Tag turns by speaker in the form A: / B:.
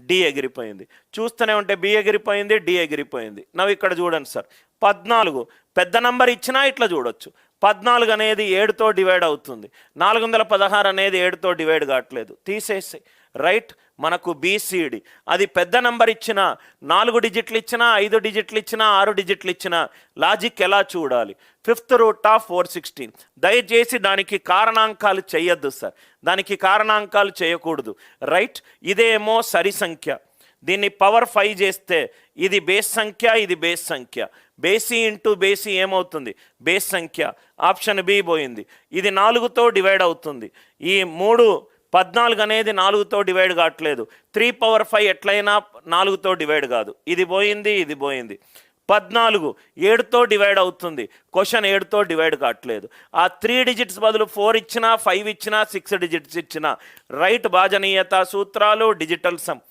A: D ఎగిరిపోయింది. చూస్తూనే ఉంటే బి ఎగిరిపోయింది, డి ఎగిరిపోయింది. నవ్వు ఇక్కడ చూడండి సార్, 14 పెద్ద నంబర్ ఇచ్చినా ఇట్లా చూడొచ్చు. 14 అనేది 7తో డివైడ్ అవుతుంది, 416 అనేది 7తో డివైడ్ కావట్లేదు, తీసేసి రైట్. మనకు బీసీడి అది పెద్ద నంబర్ ఇచ్చినా, 4 డిజిట్లు ఇచ్చినా, 5 డిజిట్లు ఇచ్చినా, 6 డిజిట్లు ఇచ్చినా లాజిక్ ఎలా చూడాలి? 5th root of 416. దయచేసి దానికి కారణాంకాలు చేయొద్దు సార్, దానికి కారణాంకాలు చేయకూడదు రైట్. ఇదేమో సరి సంఖ్య, దీన్ని పవర్ 5 చేస్తే ఇది బేస్ సంఖ్య, ఇది బేస్ సంఖ్య. బేసి ఇంటూ బేసి ఏమవుతుంది? బేస్ సంఖ్య. ఆప్షన్ బి పోయింది. ఇది 4తో డివైడ్ అవుతుంది. ఈ 14 అనేది 4తో డివైడ్ కావట్లేదు. 3/5 ఎట్లయినా 4తో డివైడ్ కాదు. ఇది పోయింది, ఇది పోయింది. 14 7తో డివైడ్ అవుతుంది. క్వశ్చన్ 7తో డివైడ్ కావట్లేదు. ఆ 3 డిజిట్స్ బదులు 4 ఇచ్చినా, 5 ఇచ్చినా, 6 డిజిట్స్ ఇచ్చినా రైట్. భాజనీయత సూత్రాలు, డిజిటల్ సమ్